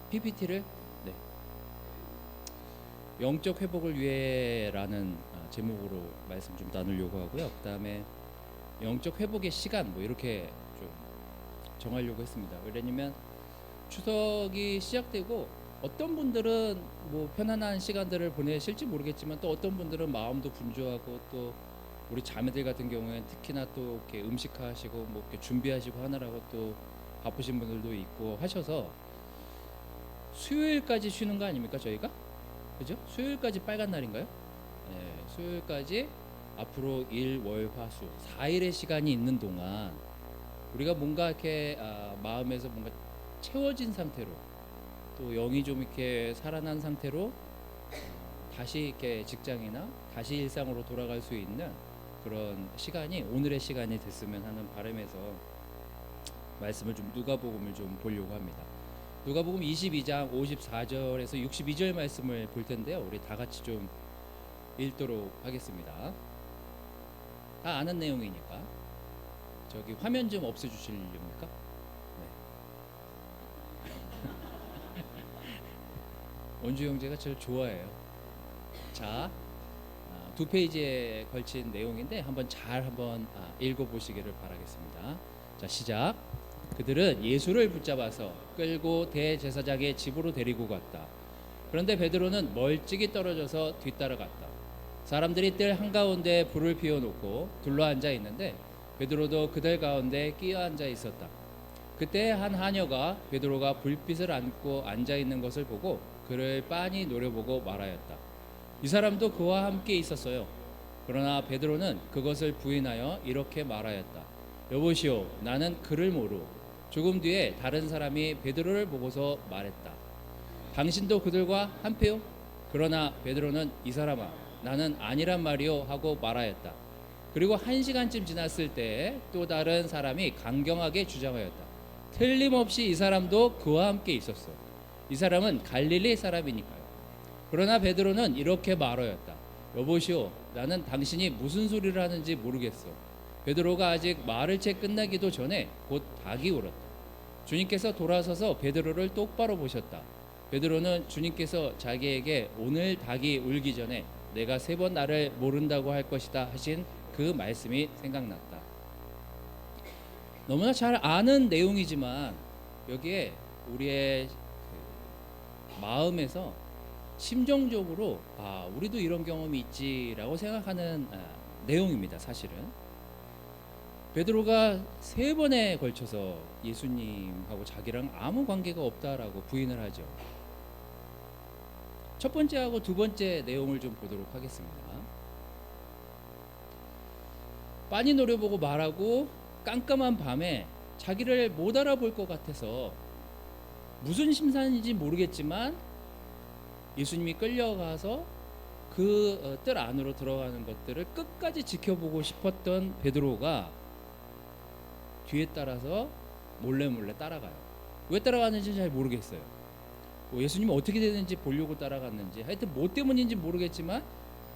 PPT를 네. 영적 회복을 위해라는 제목으로 말씀 좀 나누려고 하고요. 그다음에 영적 회복의 시간 뭐 이렇게 좀 정하려고 했습니다. 왜냐면 추석이 시작되고 어떤 분들은 뭐 편안한 시간들을 보내실지 모르겠지만 또 어떤 분들은 마음도 분주하고 또 우리 자매들 같은 경우에는 특히나 또 이렇게 음식하시고 뭐 이렇게 준비하시고 하느라고 또 바쁘신 분들도 있고 하셔서 수요일까지 쉬는 거 아닙니까 저희가? 그죠? 수요일까지 빨간 날인가요? 네, 수요일까지 앞으로 일, 월, 화, 수 4일의 시간이 있는 동안 우리가 뭔가 이렇게 마음에서 뭔가 채워진 상태로 또 영이 좀 이렇게 살아난 상태로 다시 이렇게 직장이나 다시 일상으로 돌아갈 수 있는 그런 시간이 오늘의 시간이 됐으면 하는 바람에서 말씀을 좀 누가복음을 좀 보려고 합니다. 누가복음 22장 54절에서 62절 말씀을 볼 텐데요. 우리 다 같이 좀 읽도록 하겠습니다. 다 아는 내용이니까 저기 화면 좀 없애주실렵니까? 네. 원주 형제가 제일 좋아해요. 자, 두 페이지에 걸친 내용인데 한번 잘 읽어보시기를 바라겠습니다. 자, 시작. 그들은 예수를 붙잡아서 끌고 대제사장의 집으로 데리고 갔다. 그런데 베드로는 멀찍이 떨어져서 뒤따라갔다. 사람들이 뜰 한가운데 불을 피워놓고 둘러앉아 있는데 베드로도 그들 가운데 끼어 앉아 있었다. 그때 한 하녀가 베드로가 불빛을 안고 앉아 있는 것을 보고 그를 빤히 노려보고 말하였다. 이 사람도 그와 함께 있었어요. 그러나 베드로는 그것을 부인하여 이렇게 말하였다. 여보시오, 나는 그를 모르. 조금 뒤에 다른 사람이 베드로를 보고서 말했다. 당신도 그들과 한패요? 그러나 베드로는 이 사람아, 나는 아니란 말이요 하고 말하였다. 그리고 1시간쯤 지났을 때 또 다른 사람이 강경하게 주장하였다. 틀림없이 이 사람도 그와 함께 있었어. 이 사람은 갈릴리 사람이니까요. 그러나 베드로는 이렇게 말하였다. 여보시오, 나는 당신이 무슨 소리를 하는지 모르겠어. 베드로가 아직 말을 채 끝나기도 전에 곧 닭이 울었다. 주님께서 돌아서서 베드로를 똑바로 보셨다. 베드로는 주님께서 자기에게 오늘 닭이 울기 전에 내가 3번 나를 모른다고 할 것이다 하신 그 말씀이 생각났다. 너무나 잘 아는 내용이지만 여기에 우리의 마음에서 심정적으로 우리도 이런 경험이 있지라고 생각하는 내용입니다. 사실은 베드로가 3번에 걸쳐서 예수님하고 자기랑 아무 관계가 없다라고 부인을 하죠. 첫 번째하고 두 번째 내용을 좀 보도록 하겠습니다. 빤히 노려보고 말하고 깜깜한 밤에 자기를 못 알아볼 것 같아서 무슨 심산인지 모르겠지만 예수님이 끌려가서 그 뜰 안으로 들어가는 것들을 끝까지 지켜보고 싶었던 베드로가 뒤에 따라서 몰래 따라가요. 왜 따라가는지 잘 모르겠어요. 예수님이 어떻게 되는지 보려고 따라갔는지 하여튼 뭐 때문인지 모르겠지만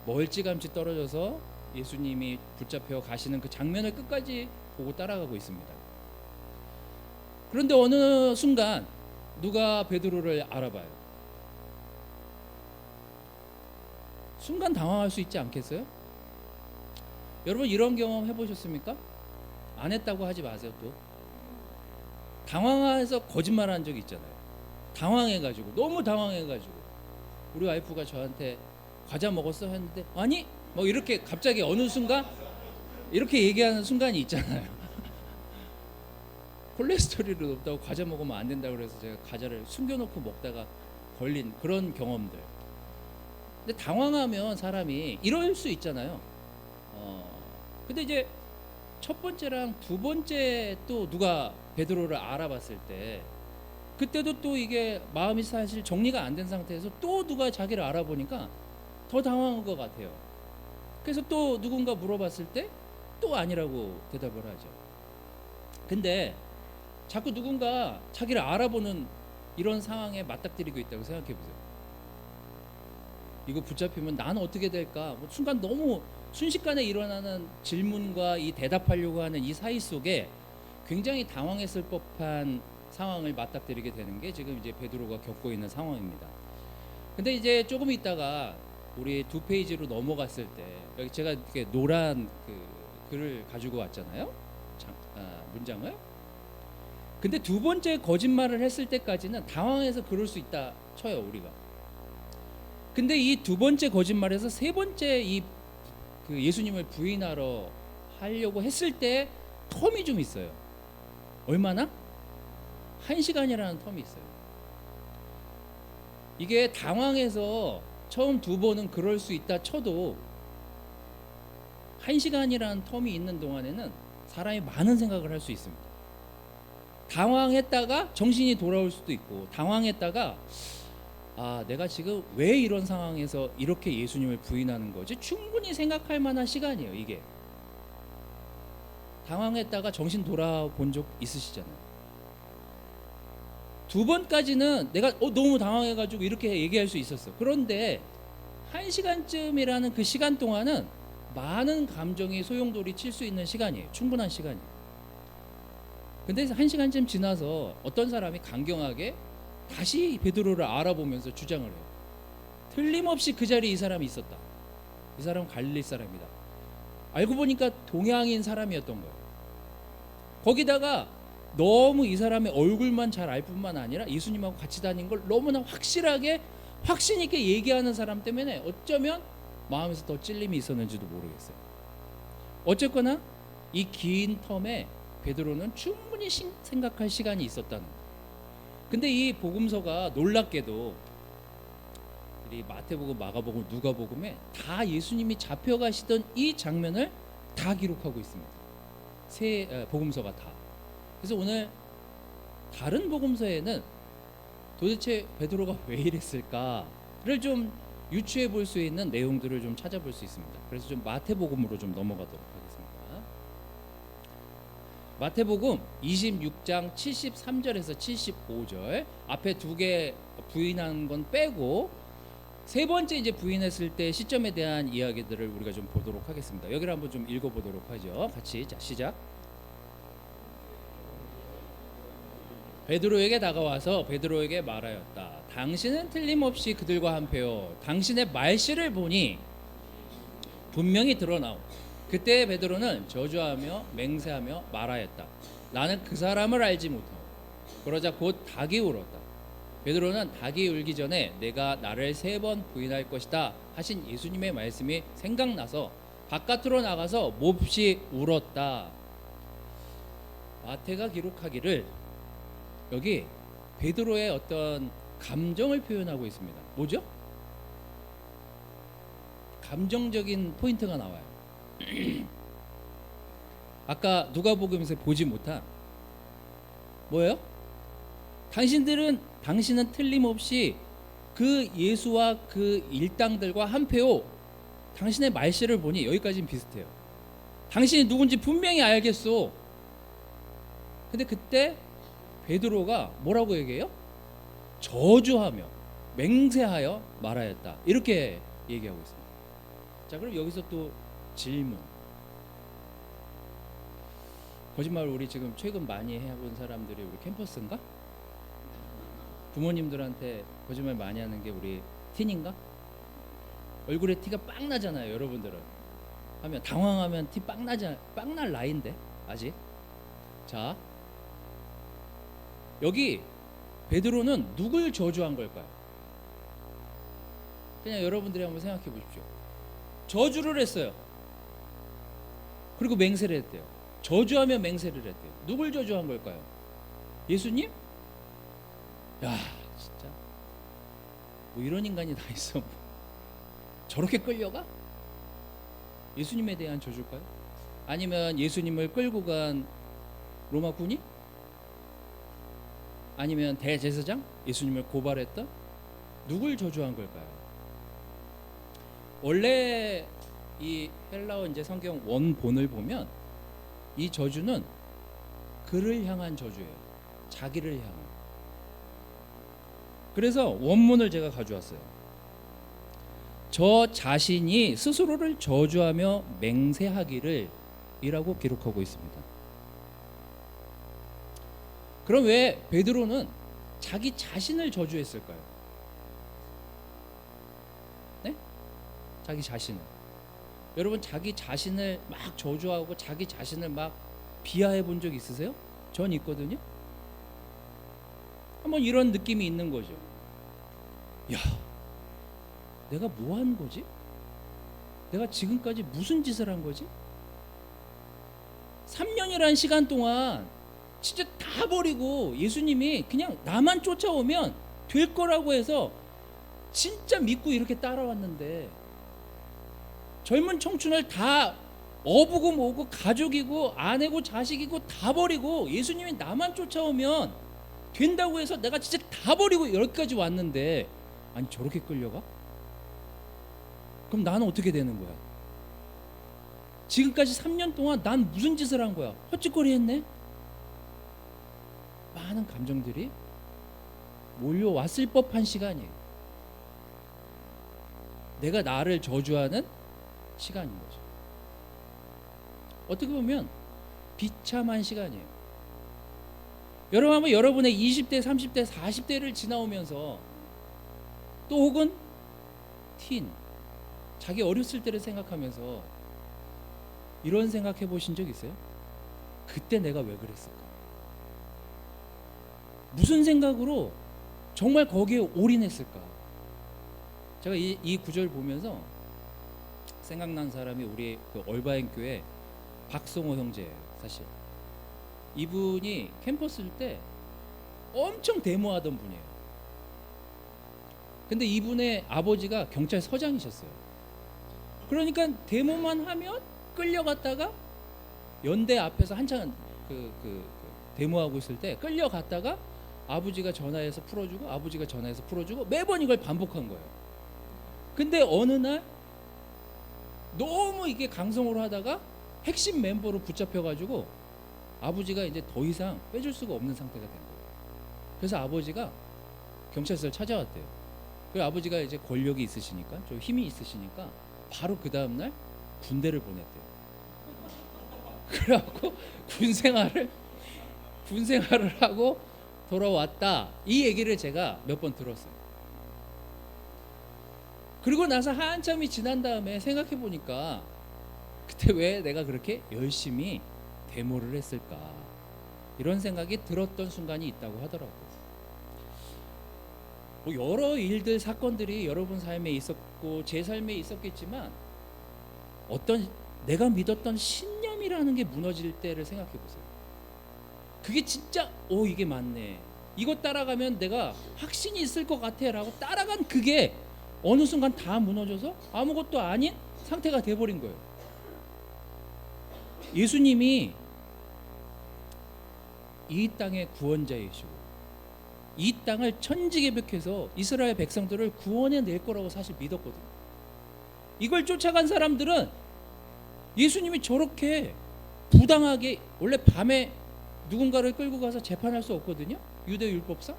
멀찌감치 떨어져서 예수님이 붙잡혀 가시는 그 장면을 끝까지 보고 따라가고 있습니다. 그런데 어느 순간 누가 베드로를 알아봐요. 순간 당황할 수 있지 않겠어요? 여러분 이런 경험 해보셨습니까? 안 했다고 하지 마세요. 또 당황해서 거짓말한 적 있잖아요. 당황해가지고 너무 당황해가지고 우리 와이프가 저한테 과자 먹었어 했는데 아니 뭐 이렇게 갑자기 어느 순간 이렇게 얘기하는 순간이 있잖아요. 콜레스테롤이 높다고 과자 먹으면 안 된다고 그래서 제가 과자를 숨겨놓고 먹다가 걸린 그런 경험들. 근데 당황하면 사람이 이럴 수 있잖아요. 근데 이제 첫 번째랑 두 번째 또 누가 베드로를 알아봤을 때 그때도 또 이게 마음이 사실 정리가 안 된 상태에서 또 누가 자기를 알아보니까 더 당황한 것 같아요. 그래서 또 누군가 물어봤을 때 또 아니라고 대답을 하죠. 근데 자꾸 누군가 자기를 알아보는 이런 상황에 맞닥뜨리고 있다고 생각해 보세요. 이거 붙잡히면 나는 어떻게 될까? 순간 너무 순식간에 일어나는 질문과 이 대답하려고 하는 이 사이 속에 굉장히 당황했을 법한 상황을 맞닥뜨리게 되는 게 지금 이제 베드로가 겪고 있는 상황입니다. 근데 이제 조금 있다가 우리 2페이지로 넘어갔을 때 여기 제가 이렇게 노란 글을 가지고 왔잖아요. 문장을. 근데 두 번째 거짓말을 했을 때까지는 당황해서 그럴 수 있다 쳐요, 우리가. 근데 이 두 번째 거짓말에서 세 번째 그 예수님을 부인하러 하려고 했을 때 텀이 좀 있어요. 얼마나? 1시간이라는 텀이 있어요. 이게 당황해서 처음 두 번은 그럴 수 있다 쳐도 1시간이라는 텀이 있는 동안에는 사람이 많은 생각을 할 수 있습니다. 당황했다가 정신이 돌아올 수도 있고, 당황했다가 내가 지금 왜 이런 상황에서 이렇게 예수님을 부인하는 거지? 충분히 생각할 만한 시간이에요, 이게. 당황했다가 정신 돌아본 적 있으시잖아요. 두 번까지는 내가 너무 당황해가지고 이렇게 얘기할 수 있었어. 그런데 1시간쯤이라는 그 시간 동안은 많은 감정이 소용돌이 칠 수 있는 시간이에요. 충분한 시간이에요. 근데 1시간쯤 지나서 어떤 사람이 강경하게 다시 베드로를 알아보면서 주장을 해요. 틀림없이 그 자리에 이 사람이 있었다. 이 사람은 갈릴리 사람이다. 알고 보니까 동양인 사람이었던 거예요. 거기다가 너무 이 사람의 얼굴만 잘 알 뿐만 아니라 예수님하고 같이 다닌 걸 너무나 확실하게 확신 있게 얘기하는 사람 때문에 어쩌면 마음에서 더 찔림이 있었는지도 모르겠어요. 어쨌거나 이 긴 텀에 베드로는 충분히 생각할 시간이 있었다는 거예요. 근데 이 복음서가 놀랍게도 이 마태복음, 마가복음, 누가복음에 다 예수님이 잡혀가시던 이 장면을 다 기록하고 있습니다. 세 복음서가 다. 그래서 오늘 다른 복음서에는 도대체 베드로가 왜 이랬을까를 좀 유추해 볼 수 있는 내용들을 좀 찾아볼 수 있습니다. 그래서 좀 마태복음으로 좀 넘어가도록 하겠습니다. 마태복음 26장 73절에서 75절 앞에 두 개 부인한 건 빼고 세 번째 이제 부인했을 때 시점에 대한 이야기들을 우리가 좀 보도록 하겠습니다. 여기를 한번 좀 읽어보도록 하죠. 같이. 자, 시작. 베드로에게 다가와서 베드로에게 말하였다. 당신은 틀림없이 그들과 한패요. 당신의 말씨를 보니 분명히 드러나오. 그때 베드로는 저주하며 맹세하며 말하였다. 나는 그 사람을 알지 못하고. 그러자 곧 닭이 울었다. 베드로는 닭이 울기 전에 내가 나를 3번 부인할 것이다 하신 예수님의 말씀이 생각나서 바깥으로 나가서 몹시 울었다. 마태가 기록하기를 여기 베드로의 어떤 감정을 표현하고 있습니다. 뭐죠? 감정적인 포인트가 나와요. 아까 누가복음에서 보지 못한 뭐예요? 당신은 틀림없이 그 예수와 그 일당들과 한패요. 당신의 말씨를 보니 여기까지는 비슷해요. 당신이 누군지 분명히 알겠소. 근데 그때 베드로가 뭐라고 얘기해요? 저주하며 맹세하여 말하였다. 이렇게 얘기하고 있습니다. 자, 그럼 여기서 또 질문. 거짓말 우리 지금 최근 많이 해본 사람들이 우리 캠퍼스인가? 부모님들한테 거짓말 많이 하는 게 우리 틴인가? 얼굴에 티가 빵 나잖아요, 여러분들은. 하면 당황하면 티 빵 날 나이인데 아직. 자, 여기 베드로는 누굴 저주한 걸까요? 그냥 여러분들이 한번 생각해 보십시오. 저주를 했어요. 그리고 맹세를 했대요. 저주하며 맹세를 했대요. 누굴 저주한 걸까요? 예수님? 야, 진짜 뭐 이런 인간이 다 있어. 저렇게 끌려가? 예수님에 대한 저주일까요? 아니면 예수님을 끌고 간 로마 군이? 아니면 대제사장? 예수님을 고발했던? 누굴 저주한 걸까요? 원래 이 헬라어 이제 성경 원본을 보면 이 저주는 그를 향한 저주예요. 자기를 향한. 그래서 원문을 제가 가져왔어요. 저 자신이 스스로를 저주하며 맹세하기를 이라고 기록하고 있습니다. 그럼 왜 베드로는 자기 자신을 저주했을까요? 네? 자기 자신을. 여러분 자기 자신을 막 저주하고 자기 자신을 막 비하해 본 적 있으세요? 전 있거든요. 한번 이런 느낌이 있는 거죠. 야, 내가 뭐 한 거지? 내가 지금까지 무슨 짓을 한 거지? 3년이라는 시간 동안 진짜 다 버리고 예수님이 그냥 나만 쫓아오면 될 거라고 해서 진짜 믿고 이렇게 따라왔는데, 젊은 청춘을 다 어부고 뭐고 가족이고 아내고 자식이고 다 버리고 예수님이 나만 쫓아오면 된다고 해서 내가 진짜 다 버리고 여기까지 왔는데, 아니 저렇게 끌려가? 그럼 나는 어떻게 되는 거야? 지금까지 3년 동안 난 무슨 짓을 한 거야? 헛짓거리 했네? 많은 감정들이 몰려왔을 법한 시간이에요. 내가 나를 저주하는 시간인 거죠. 어떻게 보면 비참한 시간이에요. 여러분 한번 여러분의 20대, 30대, 40대를 지나오면서 또 혹은 자기 어렸을 때를 생각하면서 이런 생각해 보신 적 있어요? 그때 내가 왜 그랬을까? 무슨 생각으로 정말 거기에 올인했을까? 제가 이 구절 보면서 생각난 사람이 우리 그 얼바인 교회 박성호 형제예요. 사실 이분이 캠퍼스일 때 엄청 데모하던 분이에요. 근데 이분의 아버지가 경찰서장이셨어요. 그러니까 데모만 하면 끌려갔다가 연대 앞에서 한창 데모하고 있을 때 끌려갔다가 아버지가 전화해서 풀어주고 아버지가 전화해서 풀어주고 매번 이걸 반복한 거예요. 근데 어느 날 너무 이게 강성으로 하다가 핵심 멤버로 붙잡혀가지고 아버지가 이제 더 이상 빼줄 수가 없는 상태가 된 거예요. 그래서 아버지가 경찰서를 찾아왔대요. 그 아버지가 이제 권력이 있으시니까 좀 힘이 있으시니까 바로 그 다음날 군대를 보냈대요. 그래갖고 군생활을 하고 돌아왔다. 이 얘기를 제가 몇 번 들었어요. 그리고 나서 한참이 지난 다음에 생각해 보니까 그때 왜 내가 그렇게 열심히 데모를 했을까, 이런 생각이 들었던 순간이 있다고 하더라고요. 뭐 여러 일들 사건들이 여러분 삶에 있었고 제 삶에 있었겠지만 어떤 내가 믿었던 신념이라는 게 무너질 때를 생각해 보세요. 그게 진짜 이게 맞네, 이거 따라가면 내가 확신이 있을 것 같아 라고 따라간 그게 어느 순간 다 무너져서 아무것도 아닌 상태가 돼버린 거예요. 예수님이 이 땅의 구원자이시고 이 땅을 천지개벽해서 이스라엘 백성들을 구원해 낼 거라고 사실 믿었거든요. 이걸 쫓아간 사람들은 예수님이 저렇게 부당하게, 원래 밤에 누군가를 끌고 가서 재판할 수 없거든요, 유대 율법상.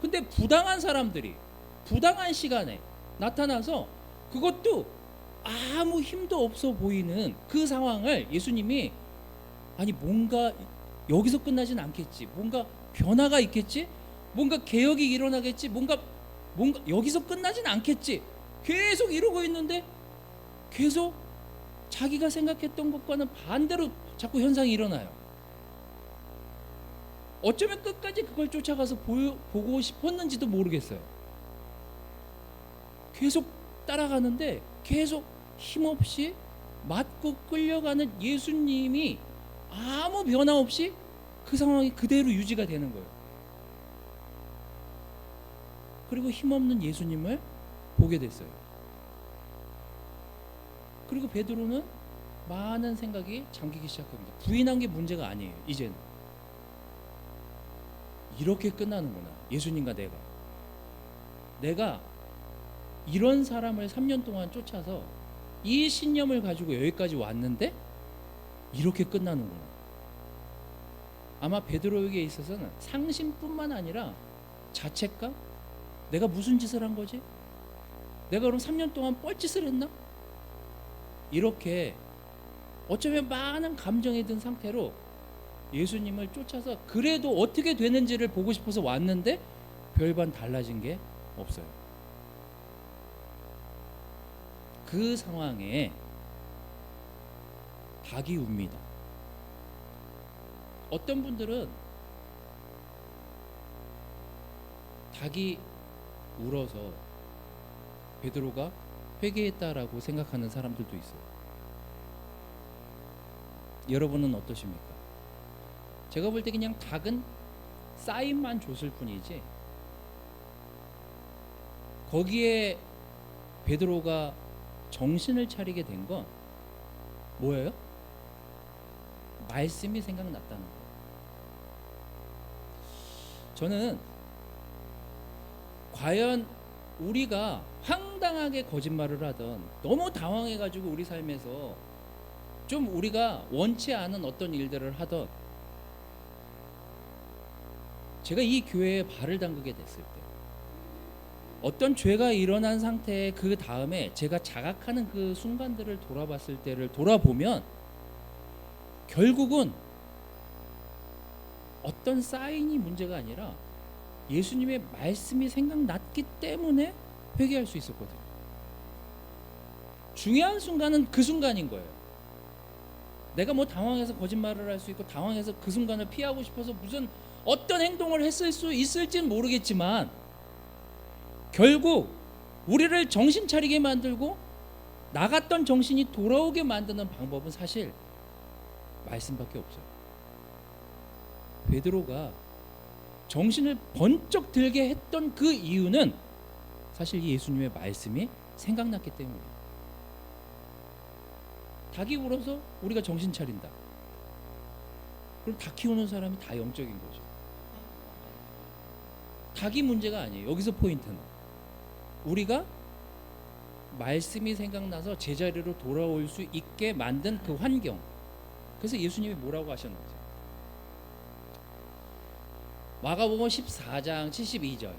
근데 부당한 사람들이 부당한 시간에 나타나서 그것도 아무 힘도 없어 보이는 그 상황을 예수님이, 아니 뭔가 여기서 끝나진 않겠지, 뭔가 변화가 있겠지, 뭔가 개혁이 일어나겠지, 뭔가 여기서 끝나진 않겠지, 계속 이러고 있는데 계속 자기가 생각했던 것과는 반대로 자꾸 현상이 일어나요. 어쩌면 끝까지 그걸 쫓아가서 보고 싶었는지도 모르겠어요. 계속 따라가는데 계속 힘없이 맞고 끌려가는 예수님이 아무 변화 없이 그 상황이 그대로 유지가 되는 거예요. 그리고 힘없는 예수님을 보게 됐어요. 그리고 베드로는 많은 생각이 잠기기 시작합니다. 부인한 게 문제가 아니에요. 이제는 이렇게 끝나는구나, 예수님과 내가 이런 사람을 3년 동안 쫓아서 이 신념을 가지고 여기까지 왔는데 이렇게 끝나는구나. 아마 베드로에게 있어서는 상심뿐만 아니라 자책감, 내가 무슨 짓을 한 거지? 내가 그럼 3년 동안 뻘짓을 했나? 이렇게 어쩌면 많은 감정이 든 상태로 예수님을 쫓아서 그래도 어떻게 되는지를 보고 싶어서 왔는데 별반 달라진 게 없어요. 그 상황에 닭이 웁니다. 어떤 분들은 닭이 울어서 베드로가 회개했다라고 생각하는 사람들도 있어요. 여러분은 어떠십니까? 제가 볼 때 그냥 닭은 사인만 줬을 뿐이지 거기에 베드로가 정신을 차리게 된 건 뭐예요? 말씀이 생각났다는 거예요. 저는 과연 우리가 황당하게 거짓말을 하던 너무 당황해가지고 우리 삶에서 좀 우리가 원치 않은 어떤 일들을 하던 제가 이 교회에 발을 담그게 됐을 때 어떤 죄가 일어난 상태에 그 다음에 제가 자각하는 그 순간들을 돌아봤을 때를 돌아보면 결국은 어떤 사인이 문제가 아니라 예수님의 말씀이 생각났기 때문에 회개할 수 있었거든요. 중요한 순간은 그 순간인 거예요. 내가 뭐 당황해서 거짓말을 할 수 있고 당황해서 그 순간을 피하고 싶어서 무슨 어떤 행동을 했을 수 있을지는 모르겠지만 결국 우리를 정신 차리게 만들고 나갔던 정신이 돌아오게 만드는 방법은 사실 말씀밖에 없어요. 베드로가 정신을 번쩍 들게 했던 그 이유는 사실 이 예수님의 말씀이 생각났기 때문이에요. 닭이 울어서 우리가 정신 차린다. 그럼 닭 키우는 사람이 다 영적인 거죠. 닭이 문제가 아니에요. 여기서 포인트는 우리가 말씀이 생각나서 제자리로 돌아올 수 있게 만든 그 환경. 그래서 예수님이 뭐라고 하셨는지 마가복음 14장 72절.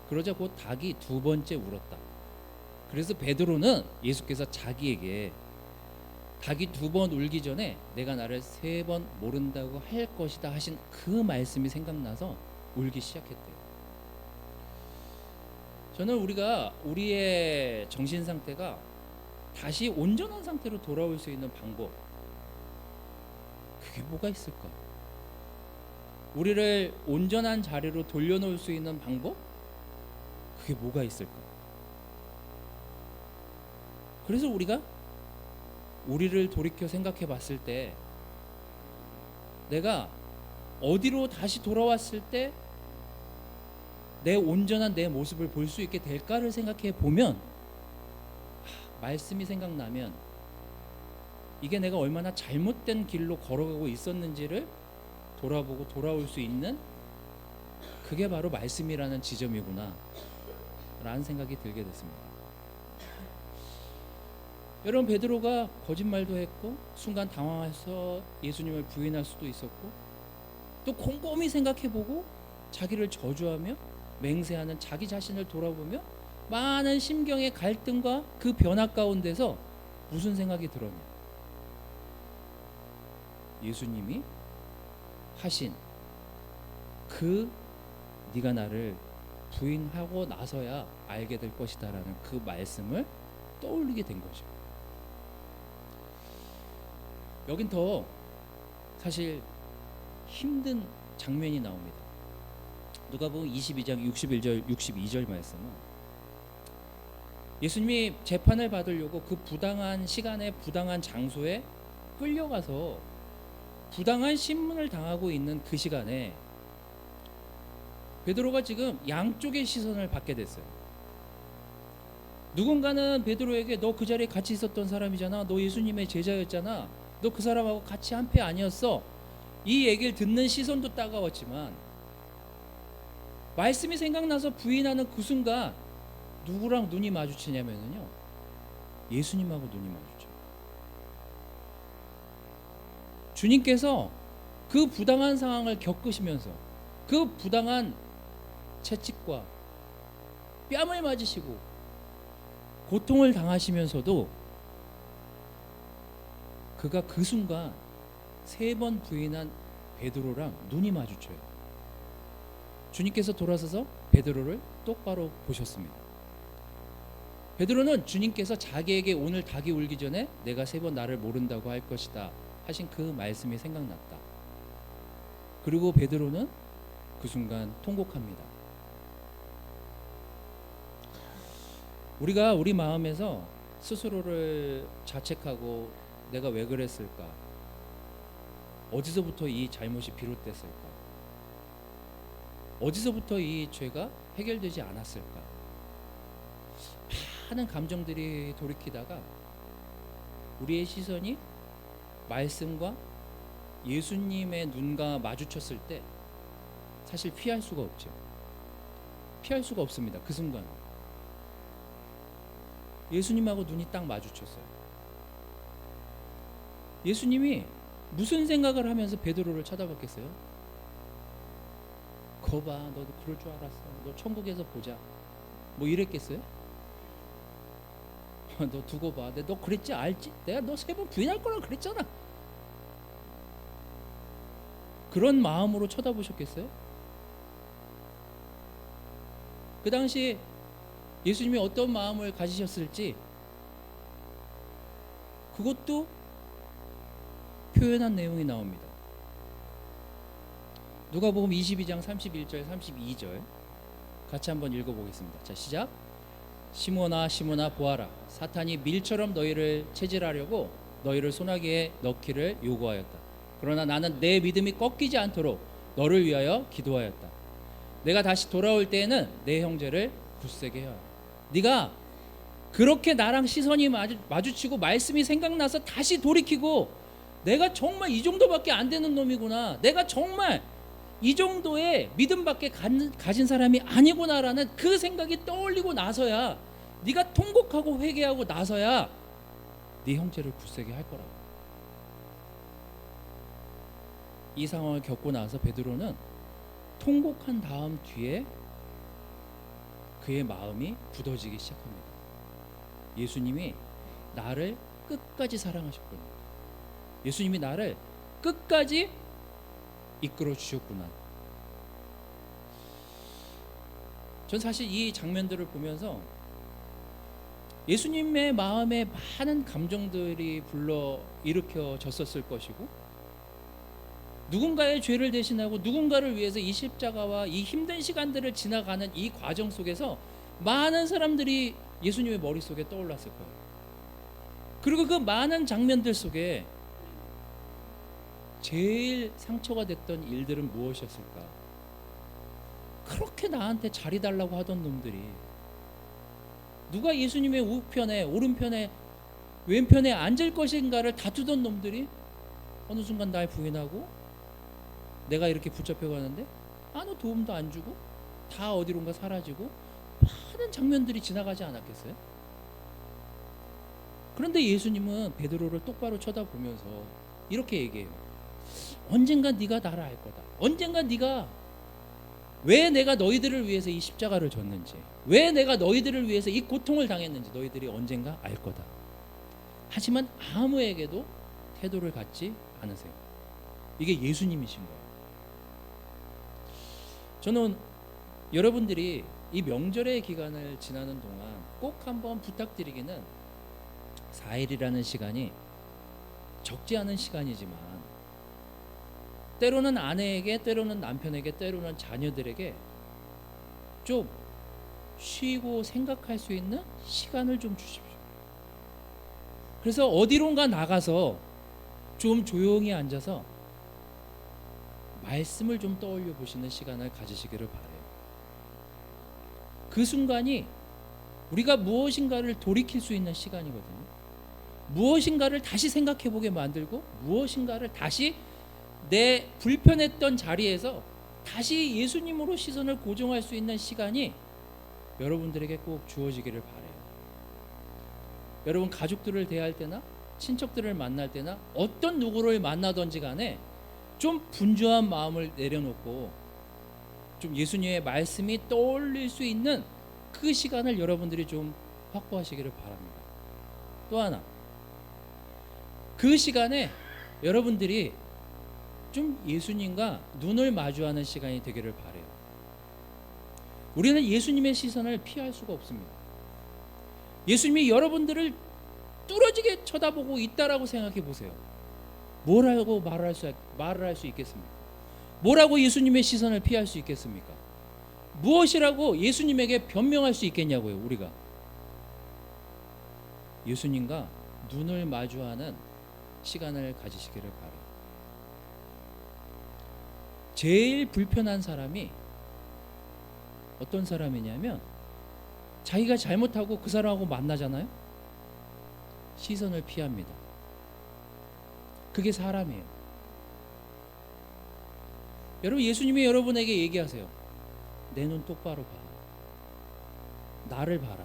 그러자 곧 닭이 두 번째 울었다. 그래서 베드로는 예수께서 자기에게 닭이 두 번 울기 전에 내가 나를 세 번 모른다고 할 것이다 하신 그 말씀이 생각나서 울기 시작했대요. 저는 우리가 우리의 정신 상태가 다시 온전한 상태로 돌아올 수 있는 방법, 그게 뭐가 있을까? 우리를 온전한 자리로 돌려놓을 수 있는 방법, 그게 뭐가 있을까? 그래서 우리가 우리를 돌이켜 생각해 봤을 때 내가 어디로 다시 돌아왔을 때 내 온전한 내 모습을 볼 수 있게 될까를 생각해 보면 말씀이 생각나면 이게 내가 얼마나 잘못된 길로 걸어가고 있었는지를 돌아보고 돌아올 수 있는 그게 바로 말씀이라는 지점이구나 라는 생각이 들게 됐습니다. 여러분, 베드로가 거짓말도 했고 순간 당황해서 예수님을 부인할 수도 있었고 또 곰곰이 생각해보고 자기를 저주하며 맹세하는 자기 자신을 돌아보며 많은 심경의 갈등과 그 변화 가운데서 무슨 생각이 들었냐? 예수님이 하신 그 네가 나를 부인하고 나서야 알게 될 것이다라는 그 말씀을 떠올리게 된 거죠. 여긴 더 사실 힘든 장면이 나옵니다. 누가복음 22장 61절 62절 말씀은 예수님이 재판을 받으려고 그 부당한 시간에 부당한 장소에 끌려가서 부당한 신문을 당하고 있는 그 시간에 베드로가 지금 양쪽의 시선을 받게 됐어요. 누군가는 베드로에게 너 그 자리에 같이 있었던 사람이잖아. 너 예수님의 제자였잖아. 너 그 사람하고 같이 한패 아니었어. 이 얘기를 듣는 시선도 따가웠지만 말씀이 생각나서 부인하는 그 순간 누구랑 눈이 마주치냐면요, 예수님하고 눈이 마주쳐요. 주님께서 그 부당한 상황을 겪으시면서 그 부당한 채찍과 뺨을 맞으시고 고통을 당하시면서도 그가 그 순간 3번 부인한 베드로랑 눈이 마주쳐요. 주님께서 돌아서서 베드로를 똑바로 보셨습니다. 베드로는 주님께서 자기에게 오늘 닭이 울기 전에 내가 3번 나를 모른다고 할 것이다 하신 그 말씀이 생각났다. 그리고 베드로는 그 순간 통곡합니다. 우리가 우리 마음에서 스스로를 자책하고 내가 왜 그랬을까? 어디서부터 이 잘못이 비롯됐을까? 어디서부터 이 죄가 해결되지 않았을까? 많은 감정들이 돌이키다가 우리의 시선이 말씀과 예수님의 눈과 마주쳤을 때 사실 피할 수가 없죠. 피할 수가 없습니다. 그 순간 예수님하고 눈이 딱 마주쳤어요. 예수님이 무슨 생각을 하면서 베드로를 쳐다봤겠어요? 거봐, 너도 그럴 줄 알았어. 너 천국에서 보자. 뭐 이랬겠어요? 너 두고 봐. 너 그랬지 알지? 내가 너 3번 부인할 거라 그랬잖아. 그런 마음으로 쳐다보셨겠어요? 그 당시 예수님이 어떤 마음을 가지셨을지 그것도 표현한 내용이 나옵니다. 누가복음 22장 31절 32절 같이 한번 읽어보겠습니다. 자, 시작. 시몬아 시몬아 보아라, 사탄이 밀처럼 너희를 체질하려고 너희를 소나기에 넣기를 요구하였다. 그러나 나는 내 믿음이 꺾이지 않도록 너를 위하여 기도하였다. 내가 다시 돌아올 때에는 내 형제를 굳세게 해야. 네가 그렇게 나랑 시선이 마주치고 말씀이 생각나서 다시 돌이키고 내가 정말 이 정도밖에 안 되는 놈이구나, 내가 정말 이 정도의 믿음밖에 가진 사람이 아니구나라는 그 생각이 떠올리고 나서야, 네가 통곡하고 회개하고 나서야 네 형제를 굳세게 할 거라고. 이 상황을 겪고 나서 베드로는 통곡한 다음 뒤에 그의 마음이 굳어지기 시작합니다. 예수님이 나를 끝까지 사랑하셨구나. 예수님이 나를 끝까지 이끌어 주셨구나. 전 사실 이 장면들을 보면서 예수님의 마음에 많은 감정들이 불러 일으켜졌었을 것이고, 누군가의 죄를 대신하고 누군가를 위해서 이 십자가와 이 힘든 시간들을 지나가는 이 과정 속에서 많은 사람들이 예수님의 머릿속에 떠올랐을 거예요. 그리고 그 많은 장면들 속에 제일 상처가 됐던 일들은 무엇이었을까? 그렇게 나한테 자리 달라고 하던 놈들이, 누가 예수님의 우편에 오른편에 왼편에 앉을 것인가를 다투던 놈들이 어느 순간 날 부인하고 내가 이렇게 붙잡혀 가는데 아무 도움도 안 주고 다 어디론가 사라지고 많은 장면들이 지나가지 않았겠어요? 그런데 예수님은 베드로를 똑바로 쳐다보면서 이렇게 얘기해요. 언젠가 네가 나를 알 거다. 언젠가 네가 왜 내가 너희들을 위해서 이 십자가를 졌는지, 왜 내가 너희들을 위해서 이 고통을 당했는지 너희들이 언젠가 알 거다. 하지만 아무에게도 태도를 갖지 않으세요. 이게 예수님이신 거예요. 저는 여러분들이 이 명절의 기간을 지나는 동안 꼭 한번 부탁드리기는, 4일이라는 시간이 적지 않은 시간이지만 때로는 아내에게, 때로는 남편에게, 때로는 자녀들에게 좀 쉬고 생각할 수 있는 시간을 좀 주십시오. 그래서 어디론가 나가서 좀 조용히 앉아서 말씀을 좀 떠올려 보시는 시간을 가지시기를 바라요. 그 순간이 우리가 무엇인가를 돌이킬 수 있는 시간이거든요. 무엇인가를 다시 생각해 보게 만들고, 무엇인가를 다시 내 불편했던 자리에서 다시 예수님으로 시선을 고정할 수 있는 시간이 여러분들에게 꼭 주어지기를 바라요. 여러분, 가족들을 대할 때나 친척들을 만날 때나 어떤 누구를 만나든지 간에 좀 분주한 마음을 내려놓고 좀 예수님의 말씀이 떠올릴 수 있는 그 시간을 여러분들이 좀 확보하시기를 바랍니다. 또 하나, 그 시간에 여러분들이 좀 예수님과 눈을 마주하는 시간이 되기를 바래요. 우리는 예수님의 시선을 피할 수가 없습니다. 예수님이 여러분들을 뚫어지게 쳐다보고 있다라고 생각해 보세요. 뭐라고 말을 할 수 있겠습니까? 뭐라고 예수님의 시선을 피할 수 있겠습니까? 무엇이라고 예수님에게 변명할 수 있겠냐고요, 우리가. 예수님과 눈을 마주하는 시간을 가지시기를 바라요. 제일 불편한 사람이 어떤 사람이냐면 자기가 잘못하고 그 사람하고 만나잖아요. 시선을 피합니다. 그게 사람이에요. 여러분, 예수님이 여러분에게 얘기하세요. 내 눈 똑바로 봐. 나를 봐라.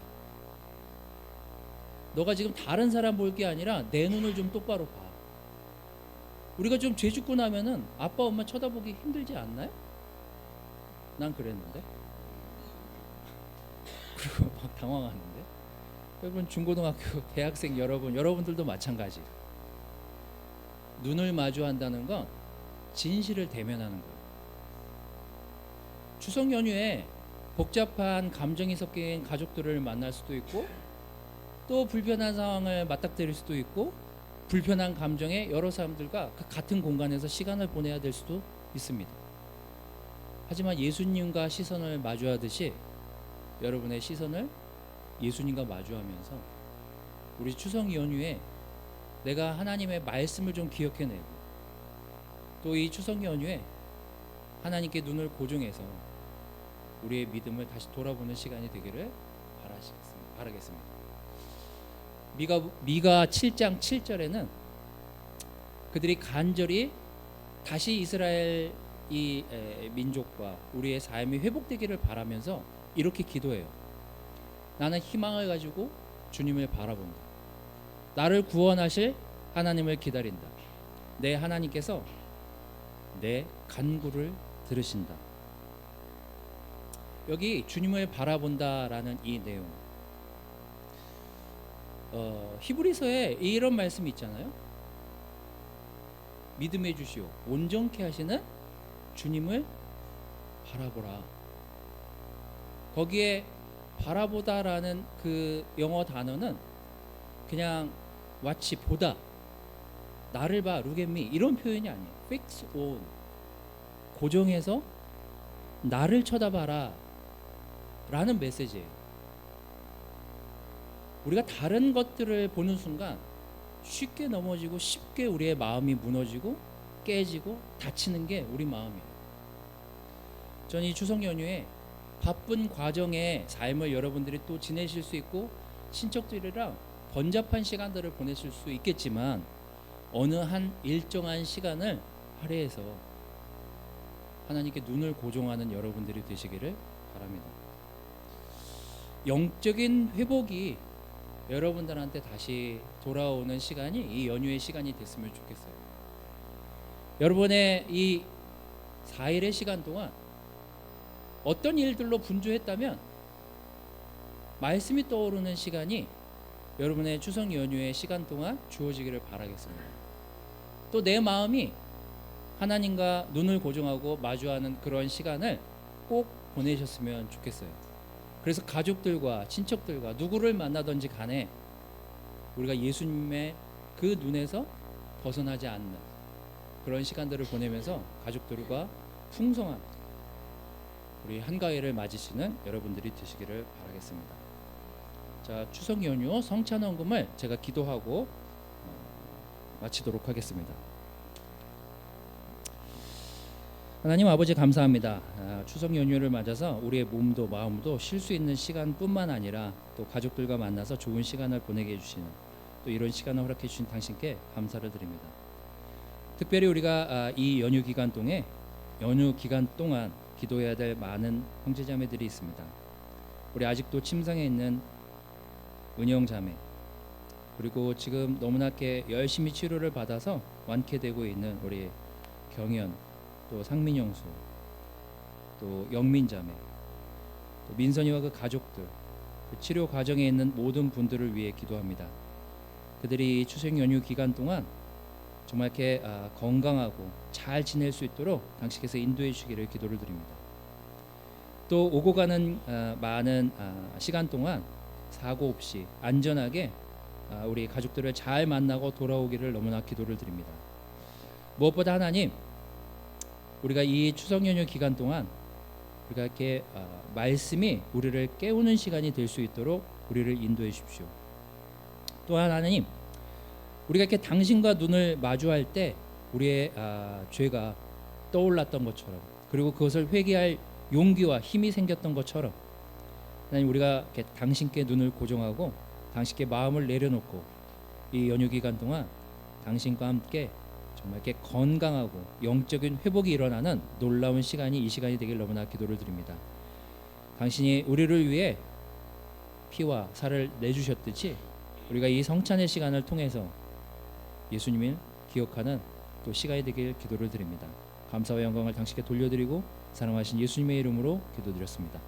너가 지금 다른 사람 볼 게 아니라 내 눈을 좀 똑바로 봐. 우리가 좀 죄 짓고 나면은 아빠 엄마 쳐다보기 힘들지 않나요? 난 그랬는데. 그리고 막 당황하는데. 여러분, 중고등학교 대학생 여러분들도 마찬가지. 눈을 마주한다는 건 진실을 대면하는 거예요. 추석 연휴에 복잡한 감정이 섞인 가족들을 만날 수도 있고, 또 불편한 상황을 맞닥뜨릴 수도 있고, 불편한 감정에 여러 사람들과 그 같은 공간에서 시간을 보내야 될 수도 있습니다. 하지만 예수님과 시선을 마주하듯이 여러분의 시선을 예수님과 마주하면서 우리 추석 연휴에 내가 하나님의 말씀을 좀 기억해내고, 또 이 추석 연휴에 하나님께 눈을 고정해서 우리의 믿음을 다시 돌아보는 시간이 되기를 바라겠습니다. 미가 7장 7절에는 그들이 간절히 다시 이스라엘 이 민족과 우리의 삶이 회복되기를 바라면서 이렇게 기도해요. 나는 희망을 가지고 주님을 바라본다. 나를 구원하실 하나님을 기다린다. 내 하나님께서 내 간구를 들으신다. 여기 주님을 바라본다라는 이 내용, 히브리서에 이런 말씀이 있잖아요. 믿음의 주시오 온전케 하시는 주님을 바라보라. 거기에 바라보다라는 그 영어 단어는 그냥 watch, 보다, 나를 봐, look at me 이런 표현이 아니에요. fix on, 고정해서 나를 쳐다봐라 라는 메시지예요. 우리가 다른 것들을 보는 순간 쉽게 넘어지고 쉽게 우리의 마음이 무너지고 깨지고 다치는 게 우리 마음이에요. 전 이 추석 연휴에 바쁜 과정의 삶을 여러분들이 또 지내실 수 있고 친척들이랑 번잡한 시간들을 보내실 수 있겠지만 어느 한 일정한 시간을 할애해서 하나님께 눈을 고정하는 여러분들이 되시기를 바랍니다. 영적인 회복이 여러분들한테 다시 돌아오는 시간이 이 연휴의 시간이 됐으면 좋겠어요. 여러분의 이 4일의 시간 동안 어떤 일들로 분주했다면 말씀이 떠오르는 시간이 여러분의 추석 연휴의 시간 동안 주어지기를 바라겠습니다. 또 내 마음이 하나님과 눈을 고정하고 마주하는 그런 시간을 꼭 보내셨으면 좋겠어요. 그래서 가족들과 친척들과 누구를 만나든지 간에 우리가 예수님의 그 눈에서 벗어나지 않는 그런 시간들을 보내면서 가족들과 풍성한 우리 한가위를 맞으시는 여러분들이 되시기를 바라겠습니다. 자, 추석 연휴 성찬헌금을 제가 기도하고 마치도록 하겠습니다. 하나님 아버지, 감사합니다. 추석 연휴를 맞아서 우리의 몸도 마음도 쉴 수 있는 시간뿐만 아니라 또 가족들과 만나서 좋은 시간을 보내게 해주시는 또 이런 시간을 허락해 주신 당신께 감사를 드립니다. 특별히 우리가 이 연휴 기간 동안 기도해야 될 많은 형제자매들이 있습니다. 우리 아직도 침상에 있는 은영 자매, 그리고 지금 너무나게 열심히 치료를 받아서 완쾌되고 있는 우리 경연, 또 상민영수, 또 영민자매, 또 민선이와 그 가족들, 그 치료 과정에 있는 모든 분들을 위해 기도합니다. 그들이 추석 연휴 기간 동안 정말 이렇게 건강하고 잘 지낼 수 있도록 당신께서 인도해 주시기를 기도를 드립니다. 또 오고 가는 많은 시간 동안 사고 없이 안전하게 우리 가족들을 잘 만나고 돌아오기를 너무나 기도를 드립니다. 무엇보다 하나님, 우리가 이 추석 연휴 기간 동안 우리가 이렇게 말씀이 우리를 깨우는 시간이 될 수 있도록 우리를 인도해 주십시오. 또한 하나님, 우리가 이렇게 당신과 눈을 마주할 때 우리의 죄가 떠올랐던 것처럼, 그리고 그것을 회개할 용기와 힘이 생겼던 것처럼, 하나님, 우리가 이렇게 당신께 눈을 고정하고 당신께 마음을 내려놓고 이 연휴 기간 동안 당신과 함께 정말 이렇게 건강하고 영적인 회복이 일어나는 놀라운 시간이 이 시간이 되길 너무나 기도를 드립니다. 당신이 우리를 위해 피와 살을 내주셨듯이 우리가 이 성찬의 시간을 통해서 예수님을 기억하는 또 시간이 되길 기도를 드립니다. 감사와 영광을 당신께 돌려드리고 사랑하신 예수님의 이름으로 기도드렸습니다.